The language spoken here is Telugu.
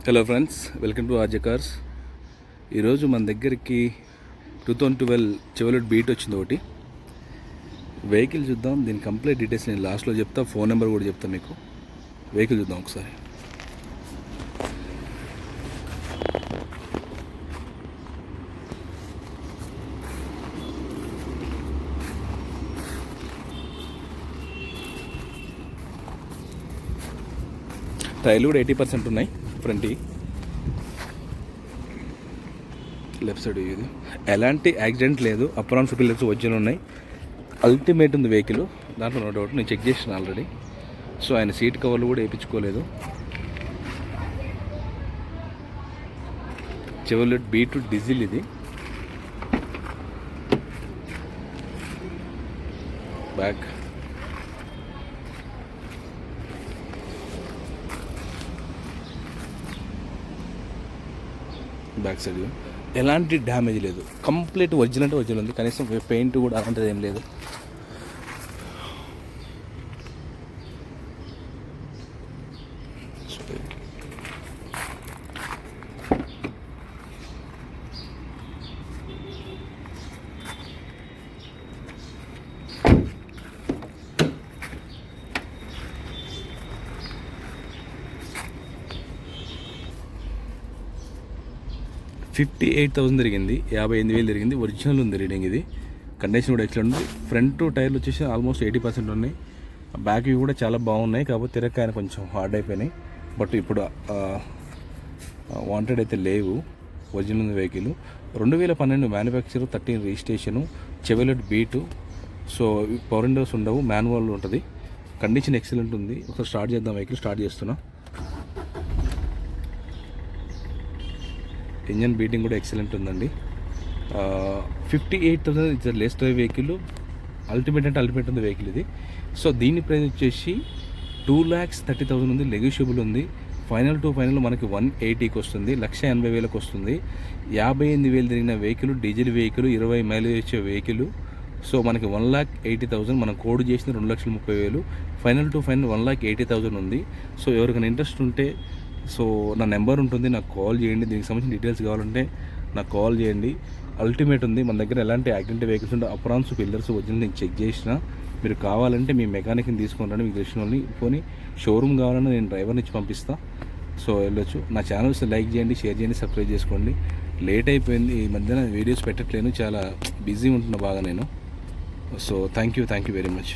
Hello friends, welcome to RJ cars. ఈరోజు మన దగ్గరికి 2012 చెవలెట్ బీట్ వచ్చింది ఒకటి. వెహికల్ చూద్దాం. దీని కంప్లీట్ డీటెయిల్స్ నేను లాస్ట్లో చెప్తా, ఫోన్ నెంబర్ కూడా చెప్తాను మీకు. వెహికల్ చూద్దాం ఒకసారి. టైర్లు కూడా 80% ఉన్నాయి. ఫ్రంట్ లెఫ్ట్ సైడ్ ఇది ఎలాంటి యాక్సిడెంట్ లేదు. అప్ అండ్ పిల్లర్స్ ఒరిజినల్ ఉన్నాయి. అల్టిమేట్ ఉంది వెహికల్, దాంట్లో నో డౌట్. నేను చెక్ చేసిన ఆల్రెడీ. సో ఆయన సీట్ కవర్లు కూడా వేయించుకోలేదు. చెవలెట్ బీట్ డీజిల్ ఇది. బ్యాక్ సైడ్ ఎలాంటి డ్యామేజ్ లేదు. కంప్లీట్ ఒరిజినల్ అంటే ఒరిజినల్ ఉంది. కనీసం పెయింట్ కూడా అలాంటిది ఏం లేదు. $58,000 తిరిగింది. 58,000 తిరిగింది. ఒరిజినల్ ఉంది రీడింగ్. ఇది కండిషన్ కూడా ఎక్సలెంట్ ఉంది. ఫ్రంట్ టైర్లు వచ్చేసి ఆల్మోస్ట్ 80% ఉన్నాయి. బ్యాక్ కూడా చాలా బాగున్నాయి. కాకపోతే తిరగకాయన కొంచెం హార్డ్ అయిపోయినాయి. బట్ ఇప్పుడు వాంటెడ్ అయితే లేవు. ఒరిజినల్ ఉంది vehicle. 2012 manufacture, 13 registration, Chevrolet Beat. So power windows ఉండవు, మాన్యువల్ ఉంటుంది. కండిషన్ ఎక్సలెంట్ ఉంది. ఒకసారి స్టార్ట్ చేద్దాం. వెహికల్ స్టార్ట్ చేస్తున్నా. ఇంజన్ బీటింగ్ కూడా ఎక్సలెంట్ ఉందండి. 58,000 it's less drive vehicle. Ultimate అంటే అల్టిమేట్ ఉంది వెహికల్ ఇది. సో దీని ప్రైస్ వచ్చేసి 2,30,000 ఉంది. నెగోషియబుల్ ఉంది. ఫైనల్ టు ఫైనల్ మనకి 180కి వస్తుంది. 1,80,000కి వస్తుంది. 58,000 తిరిగిన వెహికల్, డీజిల్ వెహికల్, 20 మైలేజ్ వచ్చే వెహికల్. సో మనకి 1,80,000 మనం కోడ్ చేసిన 2,30,000. ఫైనల్ టు ఫైనల్ 1,80,000 ఉంది. సో ఎవరికైనా ఇంట్రెస్ట్ ఉంటే సో నా నెంబర్ ఉంటుంది, నాకు కాల్ చేయండి. దీనికి సంబంధించిన డీటెయిల్స్ కావాలంటే నాకు కాల్ చేయండి. అల్టిమేట్ ఉంది. మన దగ్గర ఎలాంటి యాక్సిడెంట్ వెహికల్స్ ఉంటే అప్రాన్స్ పిల్లర్స్ ఒరిజినల్ నేను చెక్ చేసిన. మీరు కావాలంటే మీ మెకానిక్ని తీసుకుంటాను. మీకు తెలిసిన వాళ్ళని పోనీ షోరూమ్ కావాలన్నా నేను డ్రైవర్ని ఇచ్చి పంపిస్తా. సో వెళ్ళొచ్చు. నా ఛానల్స్ లైక్ చేయండి, షేర్ చేయండి, సబ్స్క్రైబ్ చేసుకోండి. లేట్ అయిపోయింది, ఈ మధ్యన వీడియోస్ పెట్టట్లేను. చాలా బిజీ ఉంటున్నా బాగా నేను. So thank you very much.